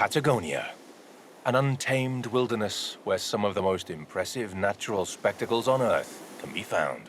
Patagonia, an untamed wilderness where some of the most impressive natural spectacles on Earth can be found.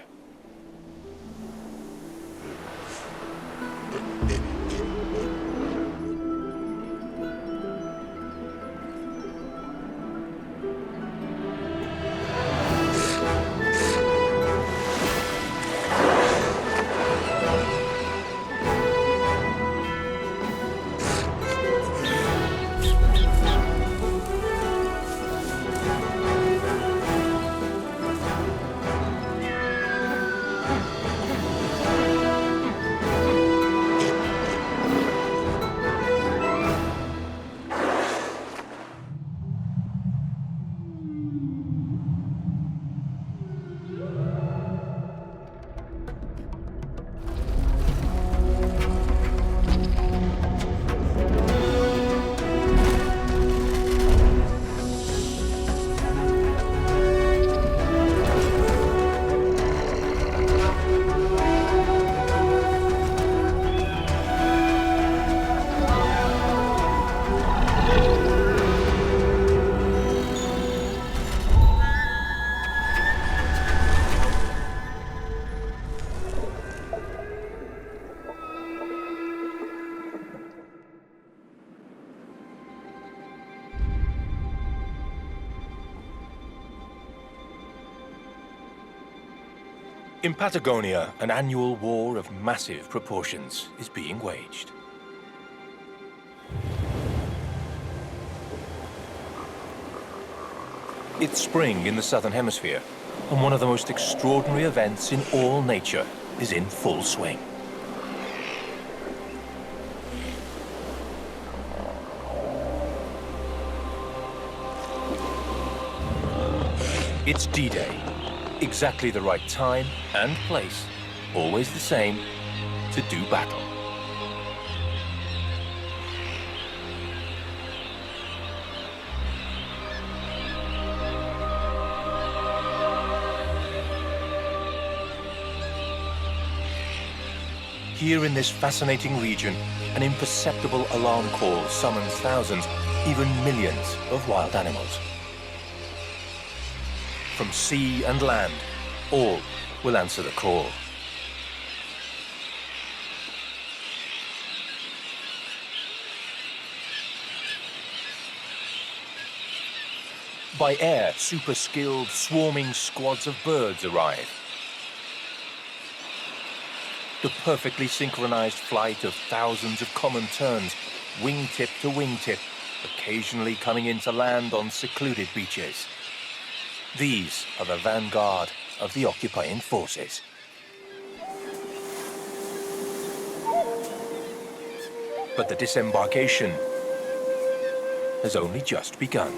In Patagonia, an annual war of massive proportions is being waged. It's spring in the southern hemisphere, and one of the most extraordinary events in all nature is in full swing. It's D-Day. Exactly the right time and place, always the same, to do battle. Here in this fascinating region, an imperceptible alarm call summons thousands, even millions of wild animals. From sea and land, all will answer the call. By air, super-skilled, swarming squads of birds arrive. The perfectly synchronized flight of thousands of common terns, wingtip to wingtip, occasionally coming into land on secluded beaches. These are the vanguard of the occupying forces. But the disembarkation has only just begun.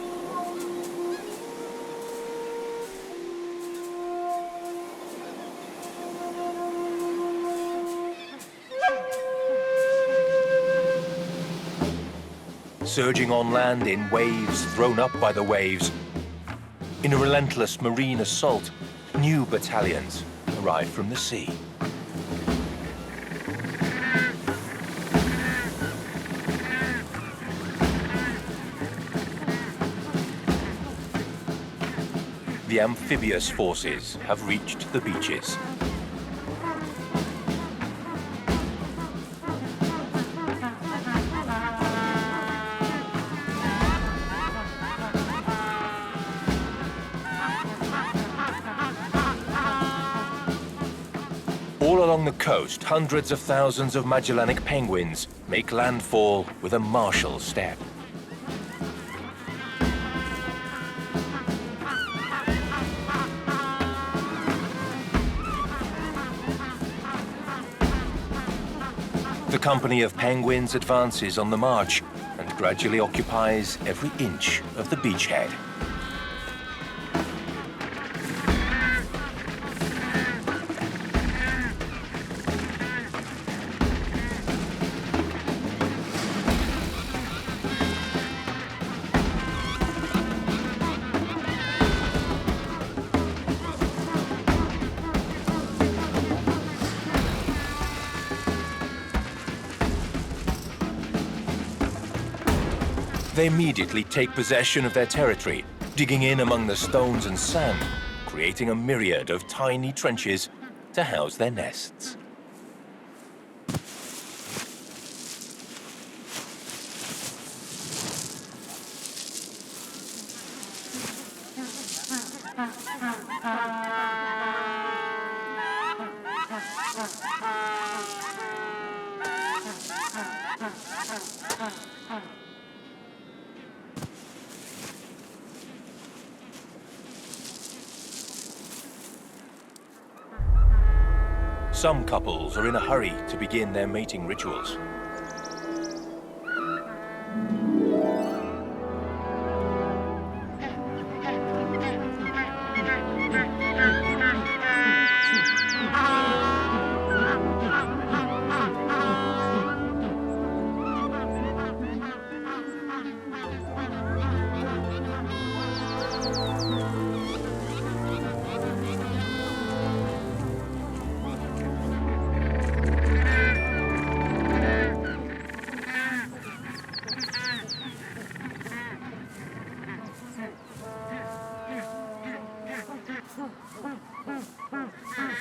Surging on land in waves thrown up by the waves, in a relentless marine assault, new battalions arrive from the sea. The amphibious forces have reached the beaches. All along the coast, hundreds of thousands of Magellanic penguins make landfall with a martial step. The company of penguins advances on the march and gradually occupies every inch of the beachhead. They immediately take possession of their territory, digging in among the stones and sand, creating a myriad of tiny trenches to house their nests. Some couples are in a hurry to begin their mating rituals.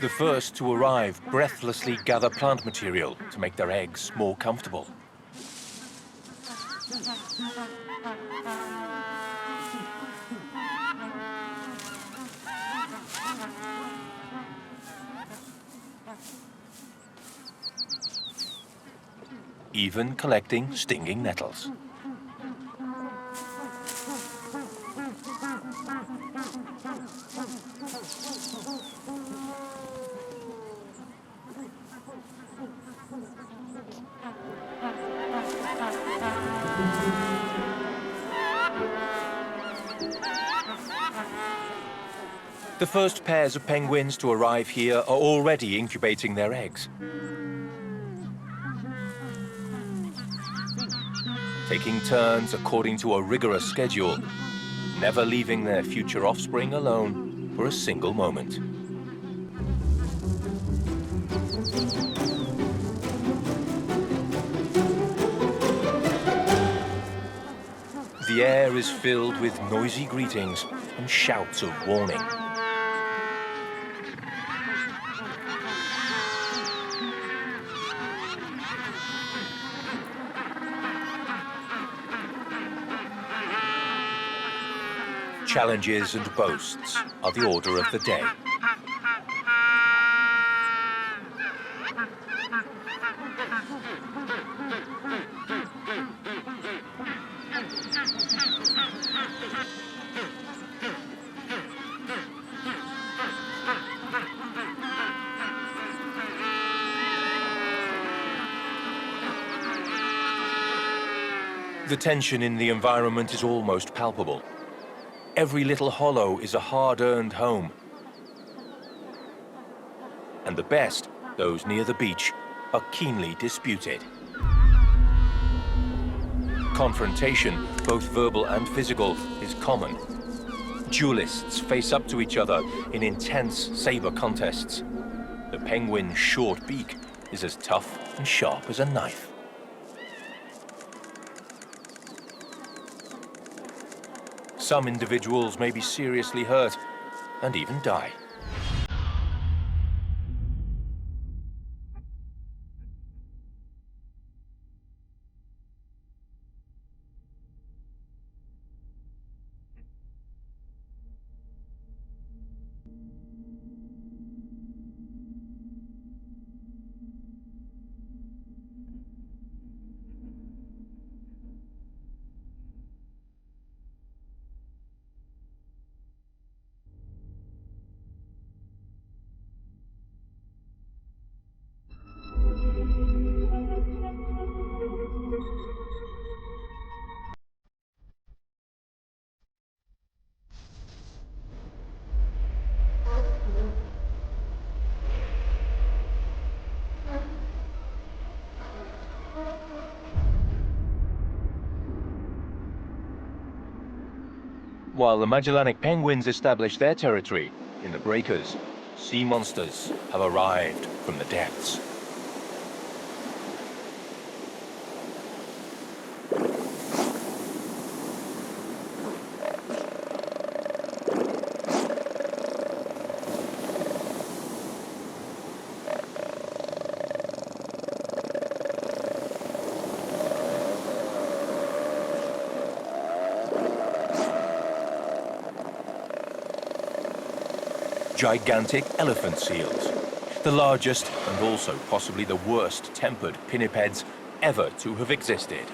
The first to arrive breathlessly gather plant material to make their eggs more comfortable. Even collecting stinging nettles. The first pairs of penguins to arrive here are already incubating their eggs. Taking turns according to a rigorous schedule, never leaving their future offspring alone for a single moment. The air is filled with noisy greetings and shouts of warning. Challenges and boasts are the order of the day. The tension in the environment is almost palpable. Every little hollow is a hard-earned home. And the best, those near the beach, are keenly disputed. Confrontation, both verbal and physical, is common. Duelists face up to each other in intense saber contests. The penguin's short beak is as tough and sharp as a knife. Some individuals may be seriously hurt and even die. While the Magellanic penguins establish their territory in the breakers, sea monsters have arrived from the depths. gigantic elephant seals, the largest and also possibly the worst-tempered pinnipeds ever to have existed.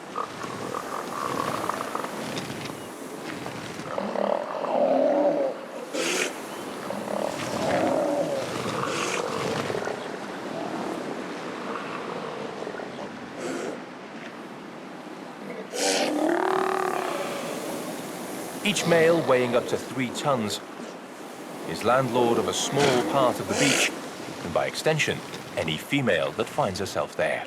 Each male weighing up to 3 tons is landlord of a small part of the beach, and by extension, any female that finds herself there.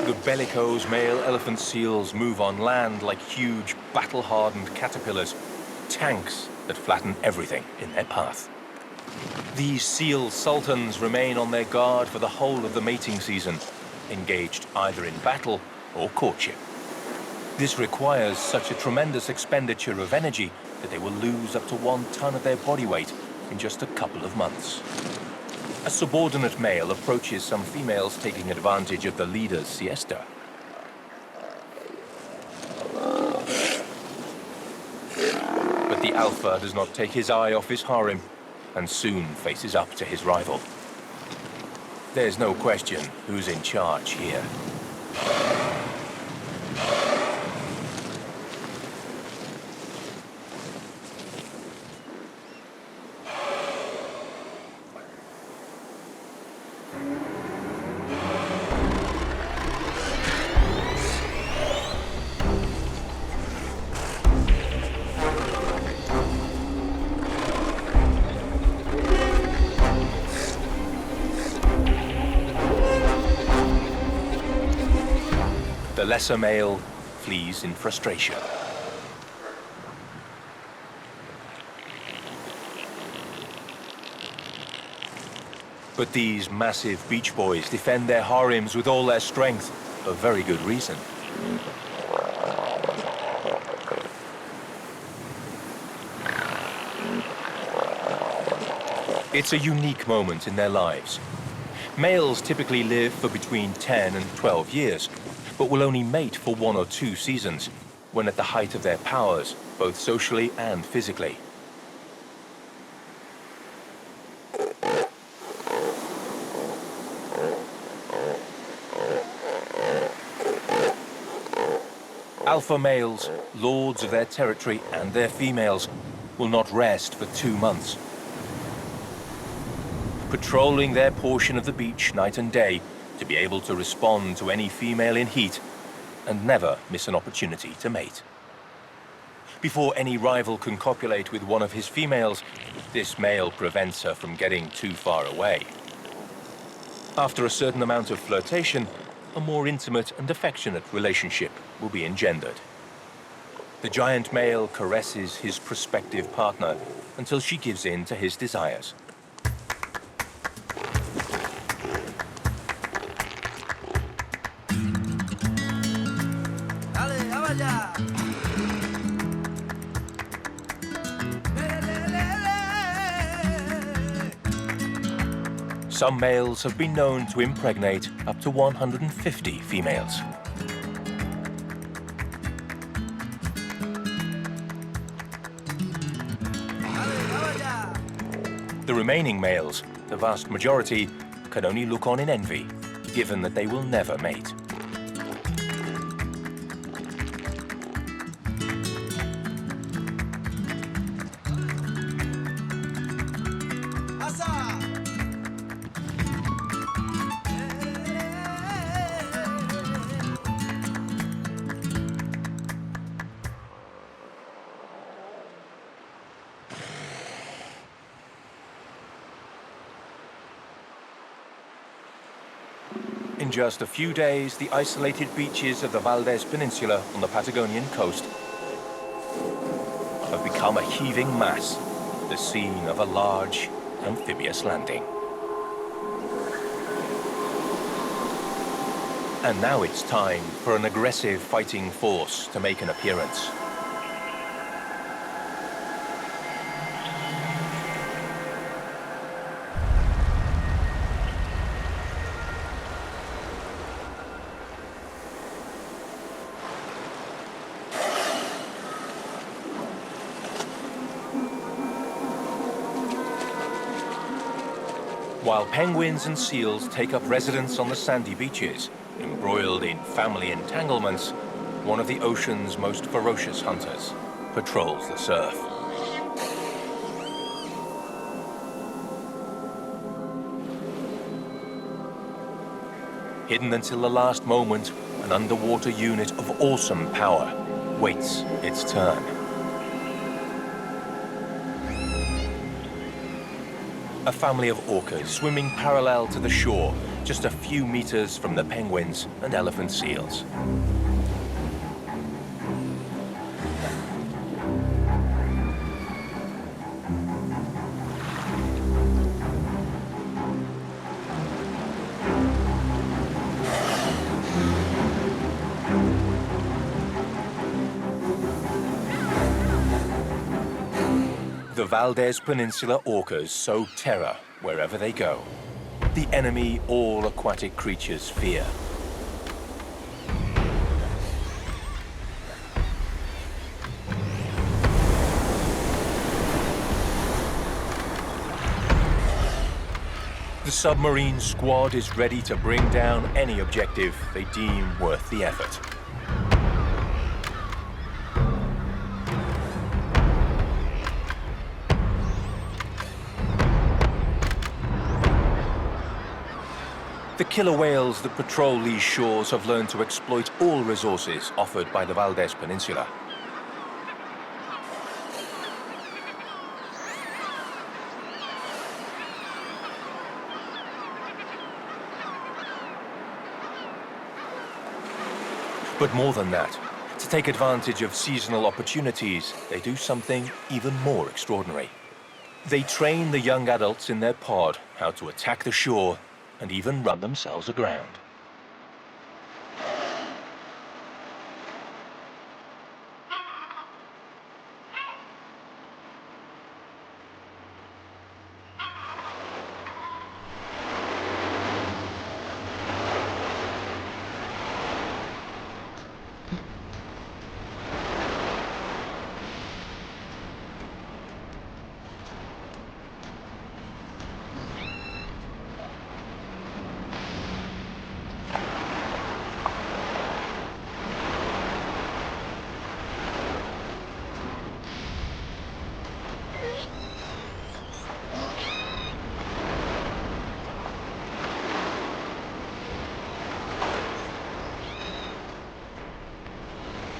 The bellicose male elephant seals move on land like huge battle-hardened caterpillars, tanks that flatten everything in their path. These seal sultans remain on their guard for the whole of the mating season, engaged either in battle or courtship. This requires such a tremendous expenditure of energy that they will lose up to 1 ton of their body weight in just a couple of months. A subordinate male approaches some females taking advantage of the leader's siesta. But the alpha does not take his eye off his harem and soon faces up to his rival. There's no question who's in charge here. The lesser male flees in frustration. But these massive beach boys defend their harems with all their strength, for very good reason. It's a unique moment in their lives. Males typically live for between 10 and 12 years, but will only mate for 1 or 2 seasons, when at the height of their powers, both socially and physically. Alpha males, lords of their territory and their females, will not rest for 2 months. Patrolling their portion of the beach night and day to be able to respond to any female in heat and never miss an opportunity to mate. Before any rival can copulate with one of his females, this male prevents her from getting too far away. After a certain amount of flirtation, a more intimate and affectionate relationship will be engendered. The giant male caresses his prospective partner until she gives in to his desires. Some males have been known to impregnate up to 150 females. The remaining males, the vast majority, can only look on in envy, given that they will never mate. In just a few days, the isolated beaches of the Valdez Peninsula on the Patagonian coast have become a heaving mass, the scene of a large amphibious landing. And now it's time for an aggressive fighting force to make an appearance. While penguins and seals take up residence on the sandy beaches, embroiled in family entanglements, one of the ocean's most ferocious hunters patrols the surf. Hidden until the last moment, an underwater unit of awesome power waits its turn. A family of orcas swimming parallel to the shore, just a few meters from the penguins and elephant seals. The Valdez Peninsula orcas sow terror wherever they go. The enemy all aquatic creatures fear. The submarine squad is ready to bring down any objective they deem worth the effort. The killer whales that patrol these shores have learned to exploit all resources offered by the Valdez Peninsula. But more than that, to take advantage of seasonal opportunities, they do something even more extraordinary. They train the young adults in their pod how to attack the shore and even run themselves aground.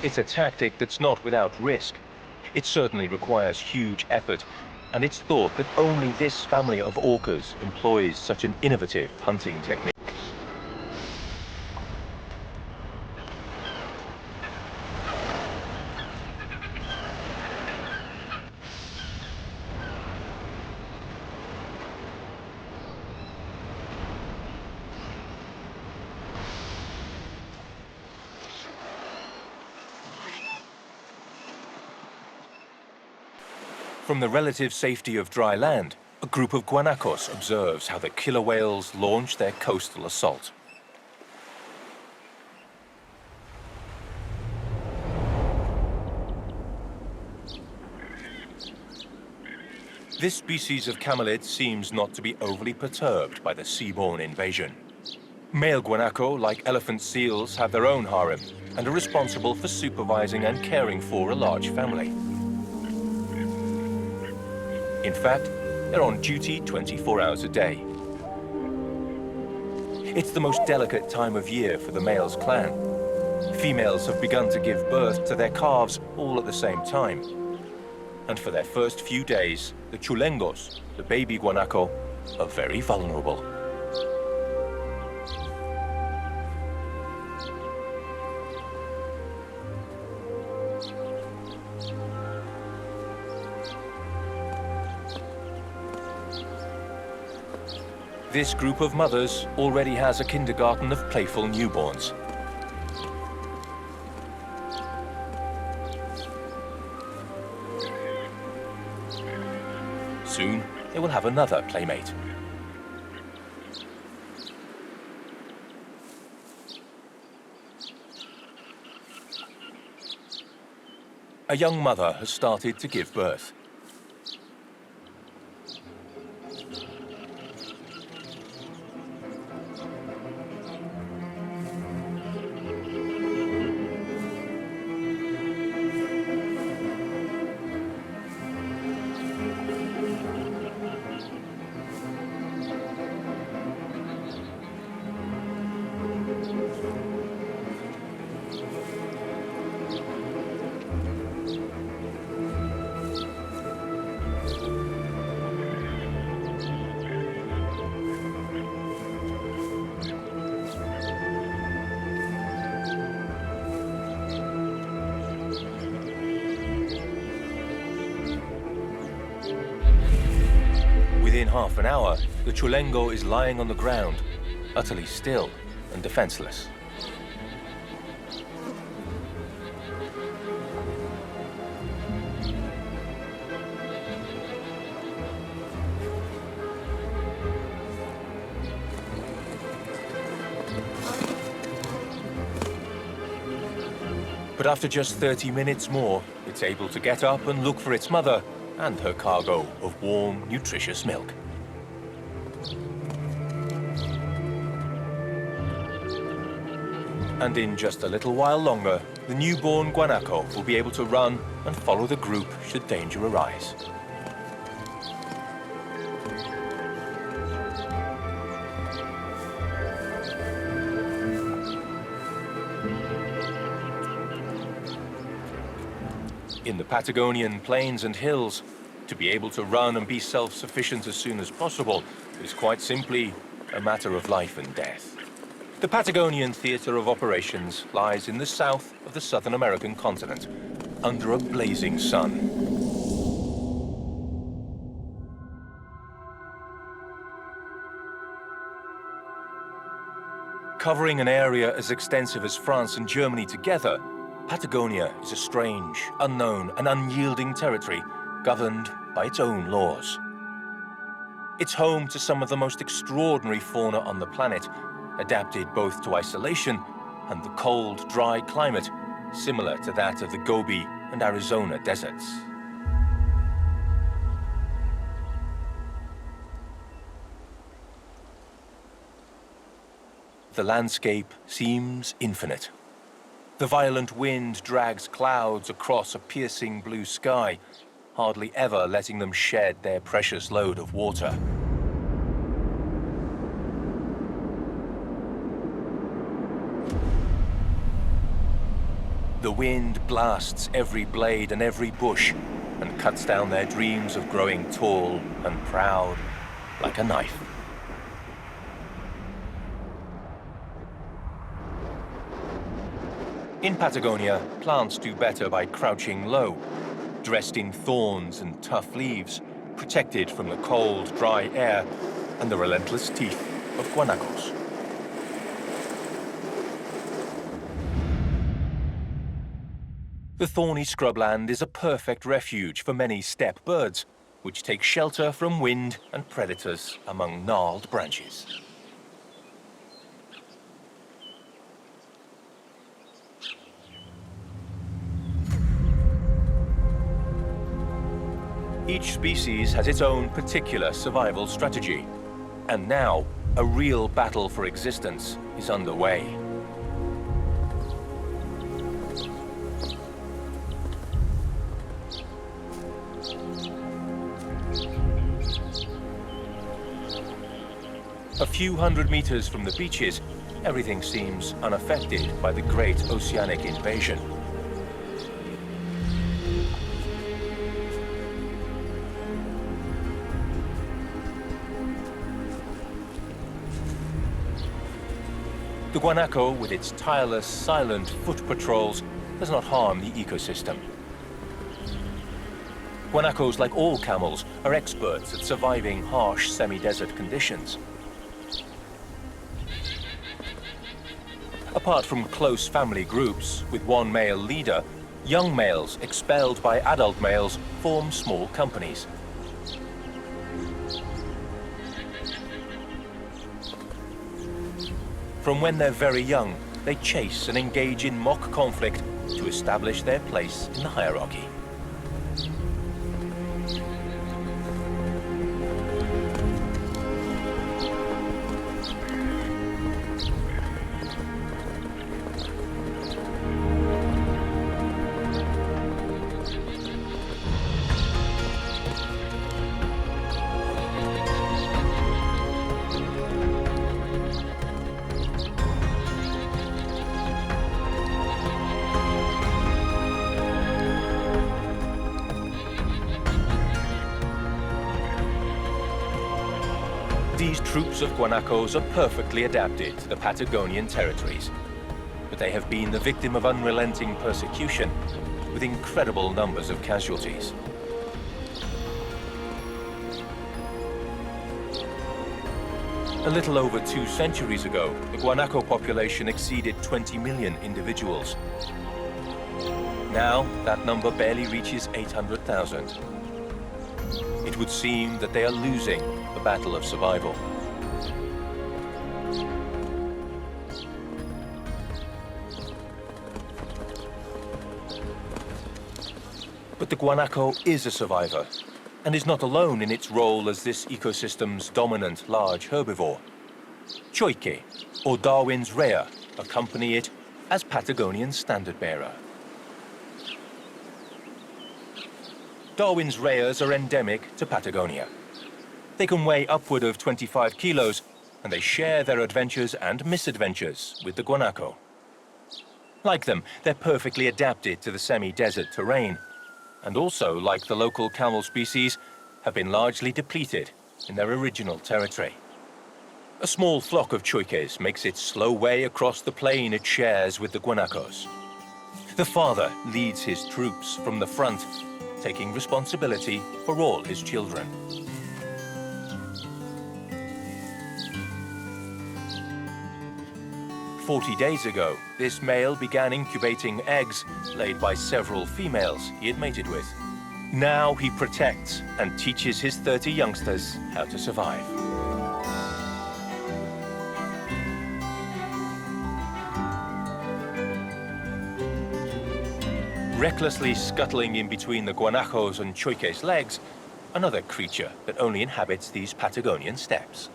It's a tactic that's not without risk. It certainly requires huge effort, and it's thought that only this family of orcas employs such an innovative hunting technique. From the relative safety of dry land, a group of guanacos observes how the killer whales launch their coastal assault. This species of camelid seems not to be overly perturbed by the seaborne invasion. Male guanaco, like elephant seals, have their own harem and are responsible for supervising and caring for a large family. In fact, they're on duty 24 hours a day. It's the most delicate time of year for the male's clan. Females have begun to give birth to their calves all at the same time. And for their first few days, the chulengos, the baby guanaco, are very vulnerable. This group of mothers already has a kindergarten of playful newborns. Soon, they will have another playmate. A young mother has started to give birth. half an hour, the chulengo is lying on the ground, utterly still and defenseless. But after just 30 minutes more, it's able to get up and look for its mother and her cargo of warm, nutritious milk. And in just a little while longer, the newborn guanaco will be able to run and follow the group should danger arise. In the Patagonian plains and hills, to be able to run and be self-sufficient as soon as possible is quite simply a matter of life and death. The Patagonian theater of operations lies in the south of the Southern American continent, under a blazing sun. Covering an area as extensive as France and Germany together, Patagonia is a strange, unknown, and unyielding territory governed by its own laws. It's home to some of the most extraordinary fauna on the planet, adapted both to isolation and the cold, dry climate, similar to that of the Gobi and Arizona deserts. The landscape seems infinite. The violent wind drags clouds across a piercing blue sky, hardly ever letting them shed their precious load of water. The wind blasts every blade and every bush and cuts down their dreams of growing tall and proud like a knife. In Patagonia, plants do better by crouching low, dressed in thorns and tough leaves, protected from the cold, dry air and the relentless teeth of guanacos. The thorny scrubland is a perfect refuge for many steppe birds, which take shelter from wind and predators among gnarled branches. Each species has its own particular survival strategy, and now a real battle for existence is underway. A few hundred meters from the beaches, everything seems unaffected by the great oceanic invasion. The guanaco, with its tireless, silent foot patrols, does not harm the ecosystem. Guanacos, like all camels, are experts at surviving harsh semi-desert conditions. Apart from close family groups with one male leader, young males expelled by adult males form small companies. From when they're very young, they chase and engage in mock conflict to establish their place in the hierarchy. These troops of guanacos are perfectly adapted to the Patagonian territories, but they have been the victim of unrelenting persecution, with incredible numbers of casualties. A little over 2 centuries ago, the guanaco population exceeded 20 million individuals. Now, that number barely reaches 800,000. It would seem that they are losing the battle of survival. But the guanaco is a survivor and is not alone in its role as this ecosystem's dominant large herbivore. Choike, or Darwin's rhea, accompany it as Patagonian standard-bearer. Darwin's rheas are endemic to Patagonia. They can weigh upward of 25 kilos, and they share their adventures and misadventures with the guanaco. Like them, they're perfectly adapted to the semi-desert terrain, and also, like the local camel species, have been largely depleted in their original territory. A small flock of choikes makes its slow way across the plain it shares with the guanacos. The father leads his troops from the front, taking responsibility for all his children. "40 days ago, this male began incubating eggs laid by several females he had mated with. Now he protects and teaches his 30 youngsters how to survive." Recklessly scuttling in between the guanacos and choike's legs, another creature that only inhabits these Patagonian steppes.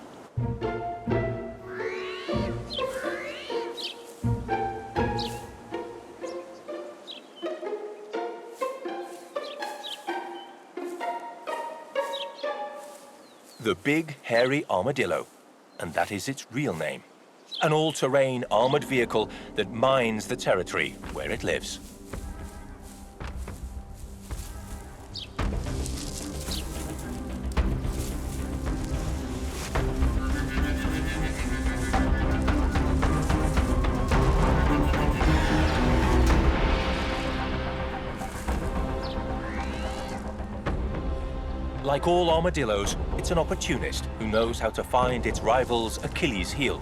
The big, hairy armadillo, and that is its real name. An all-terrain armored vehicle that mines the territory where it lives. Like all armadillos, it's an opportunist who knows how to find its rival's Achilles heel.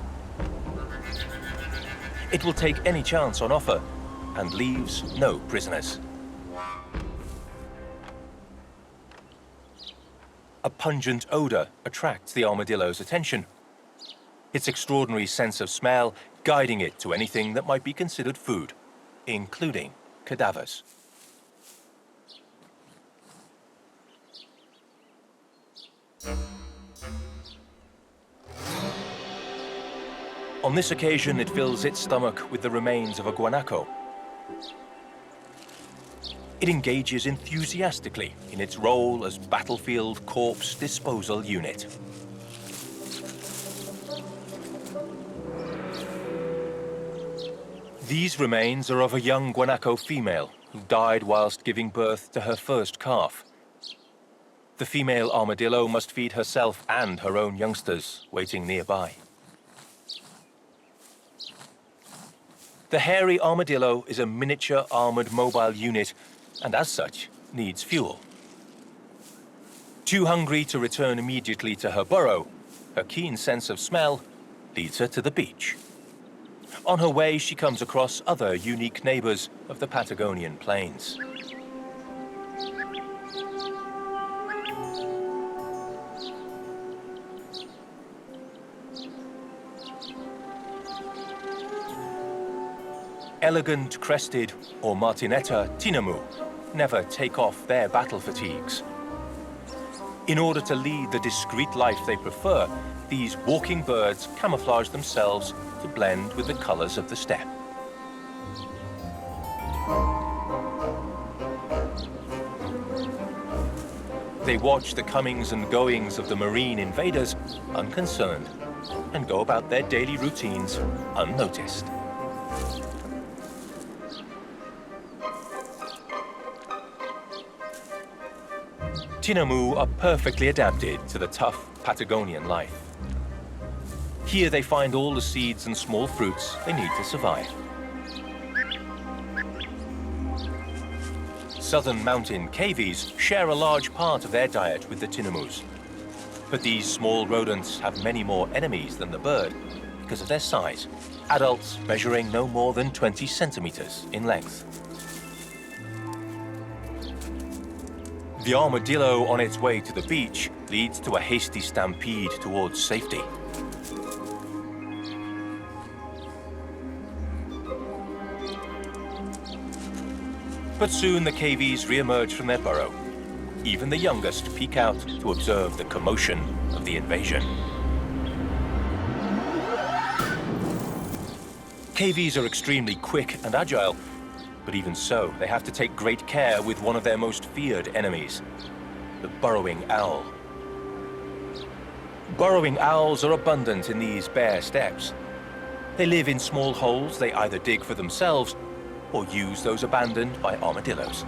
It will take any chance on offer and leaves no prisoners. A pungent odor attracts the armadillo's attention, its extraordinary sense of smell guiding it to anything that might be considered food, including cadavers. On this occasion, it fills its stomach with the remains of a guanaco. It engages enthusiastically in its role as battlefield corpse disposal unit. These remains are of a young guanaco female who died whilst giving birth to her first calf. The female armadillo must feed herself and her own youngsters waiting nearby. The hairy armadillo is a miniature armored mobile unit and as such needs fuel. Too hungry to return immediately to her burrow, her keen sense of smell leads her to the beach. On her way, she comes across other unique neighbors of the Patagonian plains. Elegant crested or martinetta tinamu never take off their battle fatigues. In order to lead the discreet life they prefer, these walking birds camouflage themselves to blend with the colors of the steppe. They watch the comings and goings of the marine invaders unconcerned and go about their daily routines unnoticed. Tinamu are perfectly adapted to the tough Patagonian life. Here they find all the seeds and small fruits they need to survive. Southern mountain cavies share a large part of their diet with the tinamus. But these small rodents have many more enemies than the bird because of their size, adults measuring no more than 20 centimeters in length. The armadillo on its way to the beach leads to a hasty stampede towards safety. But soon the cavies re-emerge from their burrow. Even the youngest peek out to observe the commotion of the invasion. Cavies are extremely quick and agile, but even so, they have to take great care with one of their most feared enemies, the burrowing owl. Burrowing owls are abundant in these bare steppes. They live in small holes they either dig for themselves or use those abandoned by armadillos.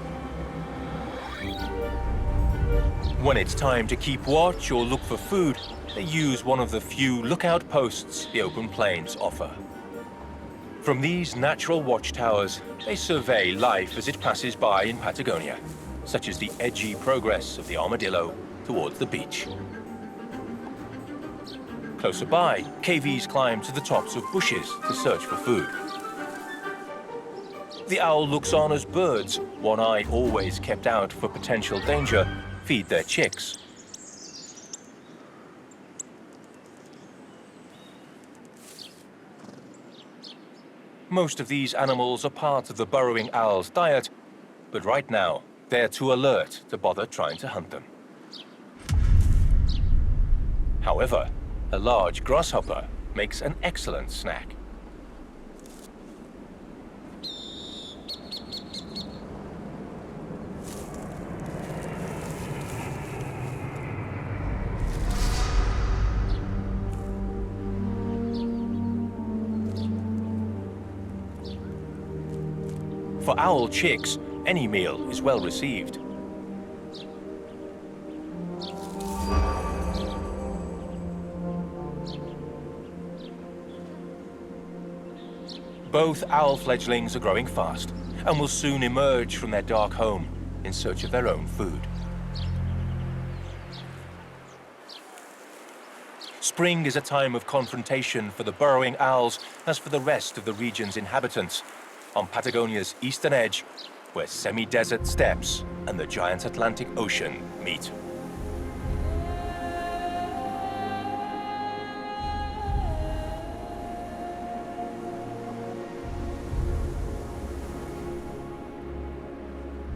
When it's time to keep watch or look for food, they use one of the few lookout posts the open plains offer. From these natural watchtowers, they survey life as it passes by in Patagonia, such as the edgy progress of the armadillo towards the beach. Closer by, cavies climb to the tops of bushes to search for food. The owl looks on as birds, one eye always kept out for potential danger, feed their chicks. Most of these animals are part of the burrowing owl's diet, but right now, they're too alert to bother trying to hunt them. However, a large grasshopper makes an excellent snack. For owl chicks, any meal is well received. Both owl fledglings are growing fast and will soon emerge from their dark home in search of their own food. Spring is a time of confrontation for the burrowing owls as for the rest of the region's inhabitants, on Patagonia's eastern edge, where semi-desert steppes and the giant Atlantic Ocean meet.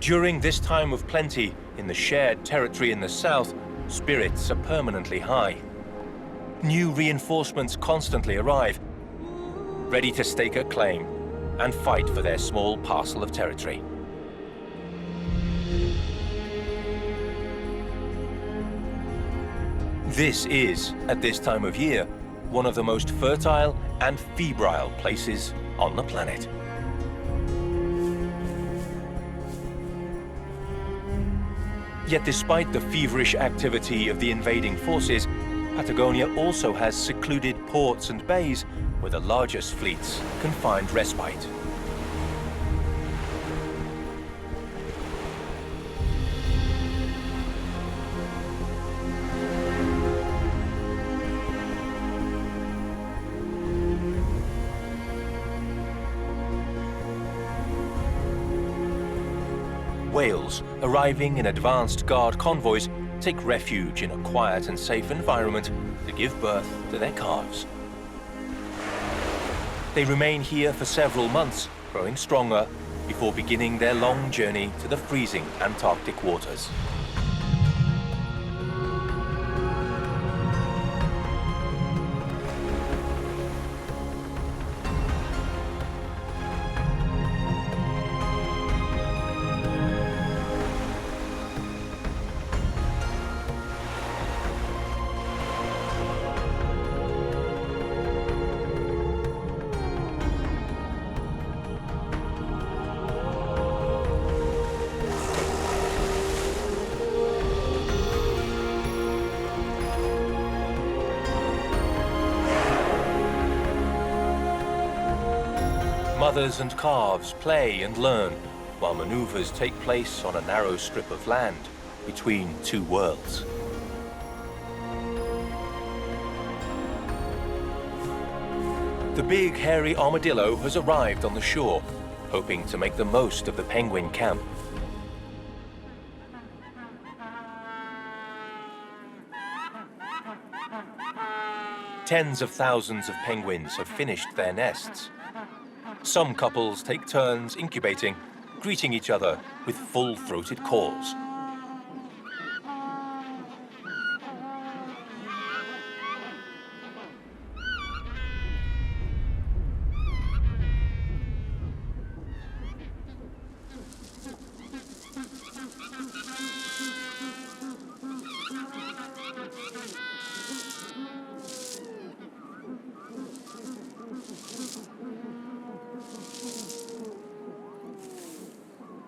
During this time of plenty, in the shared territory in the south, spirits are permanently high. New reinforcements constantly arrive, ready to stake a claim and fight for their small parcel of territory. This is, at this time of year, one of the most fertile and febrile places on the planet. Yet despite the feverish activity of the invading forces, Patagonia also has secluded ports and bays where the largest fleets can find respite. Whales, arriving in advanced guard convoys, take refuge in a quiet and safe environment to give birth to their calves. They remain here for several months, growing stronger, before beginning their long journey to the freezing Antarctic waters. Mothers and calves play and learn, while maneuvers take place on a narrow strip of land between two worlds. The big hairy armadillo has arrived on the shore, hoping to make the most of the penguin camp. Tens of thousands of penguins have finished their nests. Some couples take turns incubating, greeting each other with full-throated calls.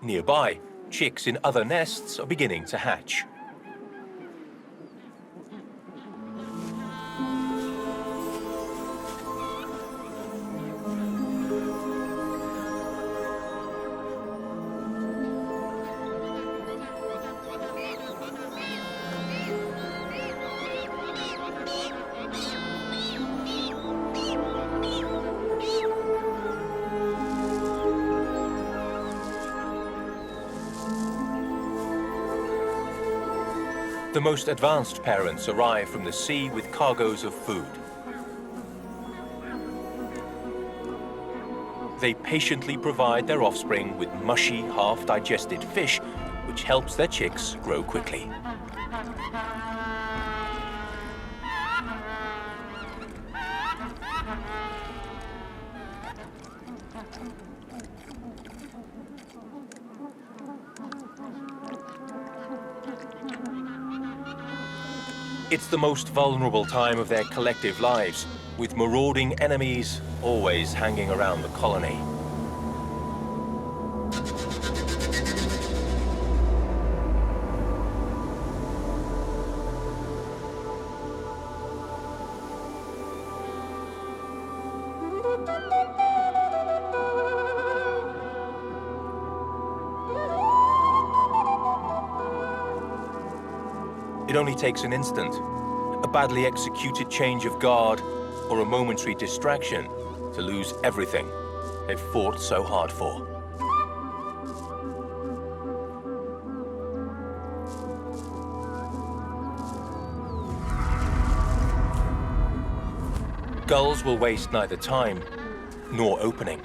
Nearby, chicks in other nests are beginning to hatch. The most advanced parents arrive from the sea with cargoes of food. They patiently provide their offspring with mushy, half-digested fish, which helps their chicks grow quickly. It's the most vulnerable time of their collective lives, with marauding enemies always hanging around the colony. It only takes an instant, a badly executed change of guard, or a momentary distraction to lose everything they've fought so hard for. Gulls will waste neither time nor opening.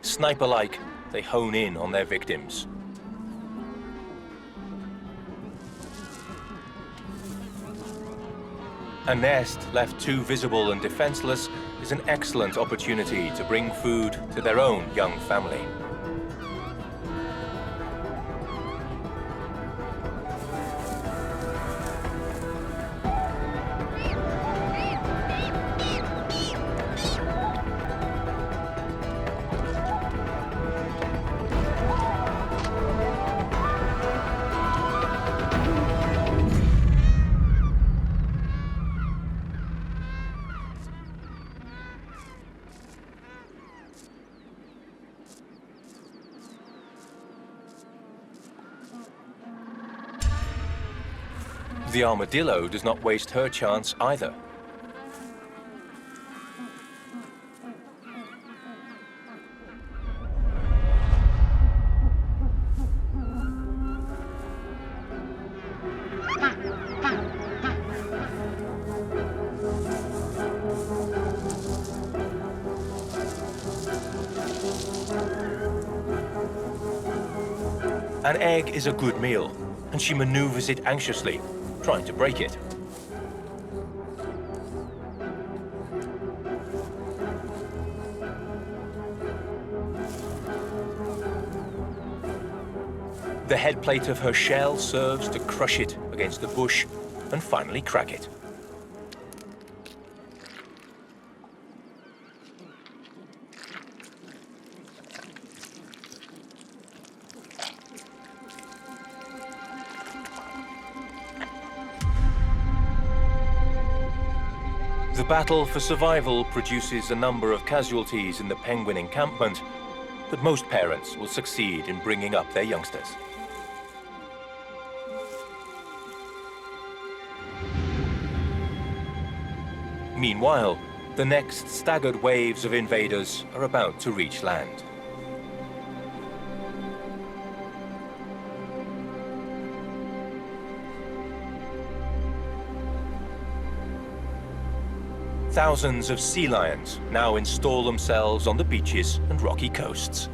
Sniper-like, they hone in on their victims. A nest left too visible and defenseless is an excellent opportunity to bring food to their own young family. The armadillo does not waste her chance either. An egg is a good meal, and she maneuvers it anxiously, trying to break it. The head plate of her shell serves to crush it against the bush and finally crack it. The battle for survival produces a number of casualties in the penguin encampment, but most parents will succeed in bringing up their youngsters. Meanwhile, The next staggered waves of invaders are about to reach land. Thousands of sea lions now install themselves on the beaches and rocky coasts.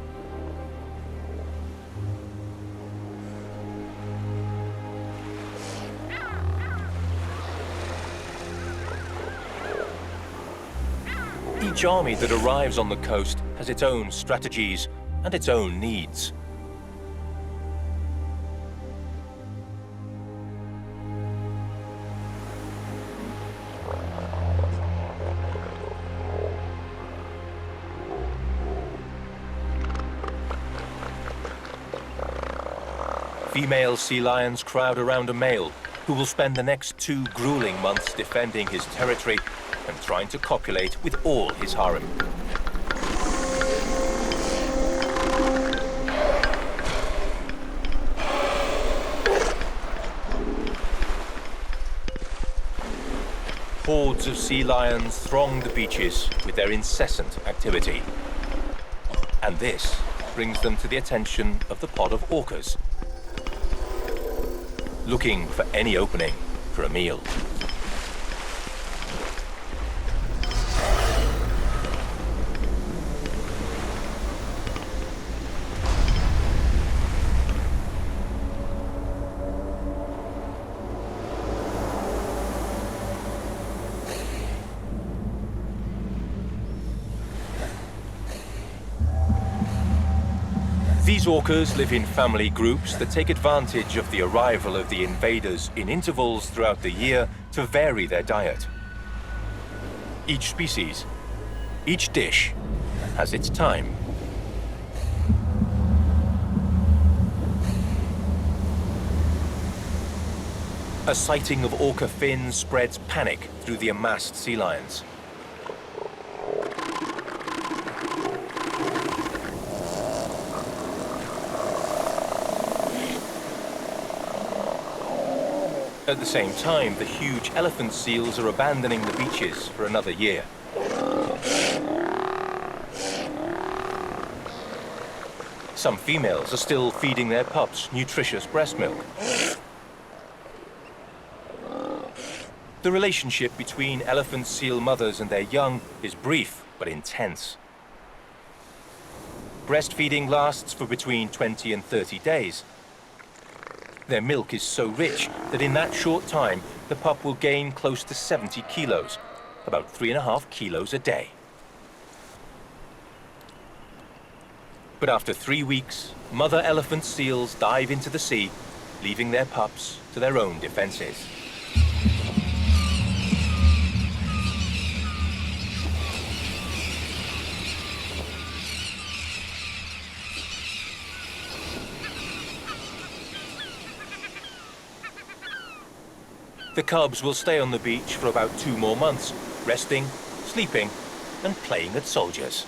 Each army that arrives on the coast has its own strategies and its own needs. Female sea lions crowd around a male who will spend the next 2 grueling months defending his territory and trying to copulate with all his harem. Hordes of sea lions throng the beaches with their incessant activity. And this brings them to the attention of the pod of orcas, looking for any opening for a meal. These orcas live in family groups that take advantage of the arrival of the invaders in intervals throughout the year to vary their diet. Each species, each dish, has its time. A sighting of orca fins spreads panic through the amassed sea lions. At the same time, the huge elephant seals are abandoning the beaches for another year. Some females are still feeding their pups nutritious breast milk. The relationship between elephant seal mothers and their young is brief but intense. Breastfeeding lasts for between 20 and 30 days. Their milk is so rich that in that short time, the pup will gain close to 70 kilos, about 3.5 kilos a day. But after 3 weeks, mother elephant seals dive into the sea, leaving their pups to their own defenses. The cubs will stay on the beach for about 2 more months, resting, sleeping, and playing at soldiers.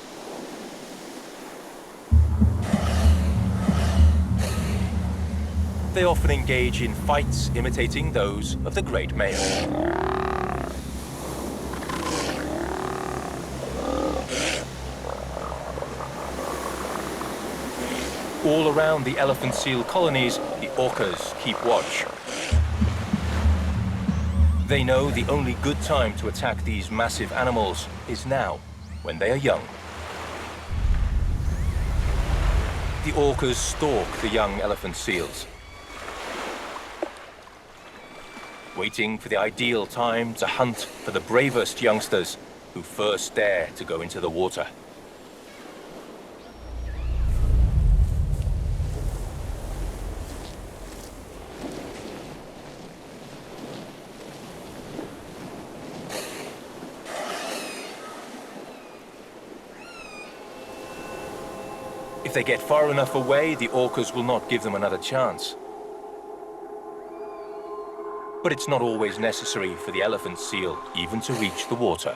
They often engage in fights imitating those of the great male. All around the elephant seal colonies, the orcas keep watch. They know the only good time to attack these massive animals is now, when they are young. The orcas stalk the young elephant seals, waiting for the ideal time to hunt for the bravest youngsters who first dare to go into the water. If they get far enough away, the orcas will not give them another chance. But it's not always necessary for the elephant seal even to reach the water.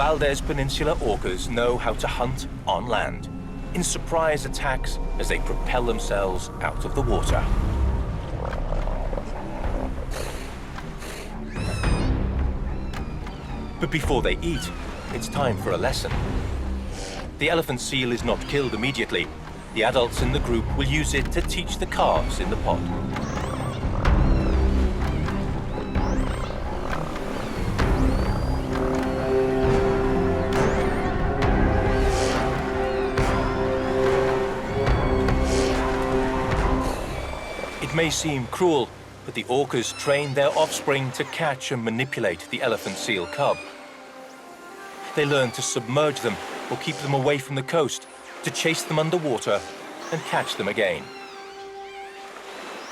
Valdez Peninsula orcas know how to hunt on land, in surprise attacks as they propel themselves out of the water. But before they eat, it's time for a lesson. The elephant seal is not killed immediately. The adults in the group will use it to teach the calves in the pod. It may seem cruel, but the orcas train their offspring to catch and manipulate the elephant seal cub. They learn to submerge them or keep them away from the coast, to chase them underwater and catch them again.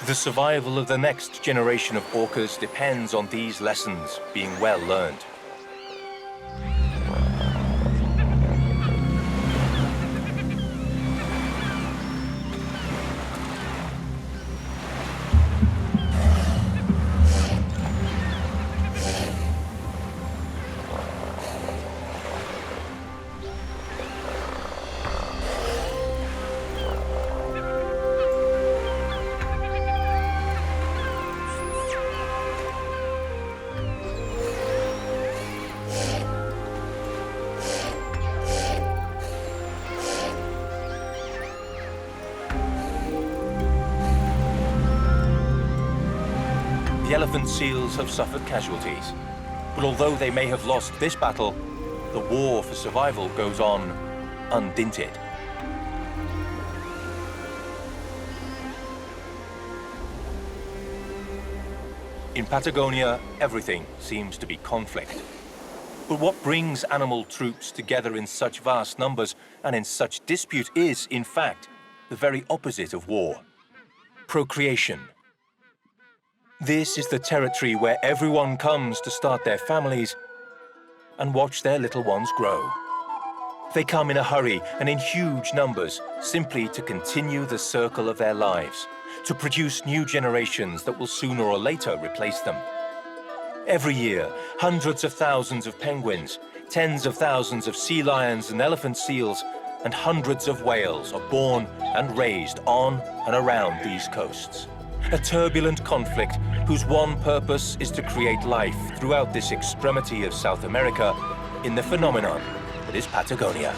The survival of the next generation of orcas depends on these lessons being well learned. The elephant seals have suffered casualties, but although they may have lost this battle, the war for survival goes on undinted. In Patagonia, everything seems to be conflict. But what brings animal troops together in such vast numbers and in such dispute is, in fact, the very opposite of war: procreation. This is the territory where everyone comes to start their families and watch their little ones grow. They come in a hurry and in huge numbers, simply to continue the circle of their lives, to produce new generations that will sooner or later replace them. Every year, hundreds of thousands of penguins, tens of thousands of sea lions and elephant seals, and hundreds of whales are born and raised on and around these coasts. A turbulent conflict whose one purpose is to create life throughout this extremity of South America in the phenomenon that is Patagonia.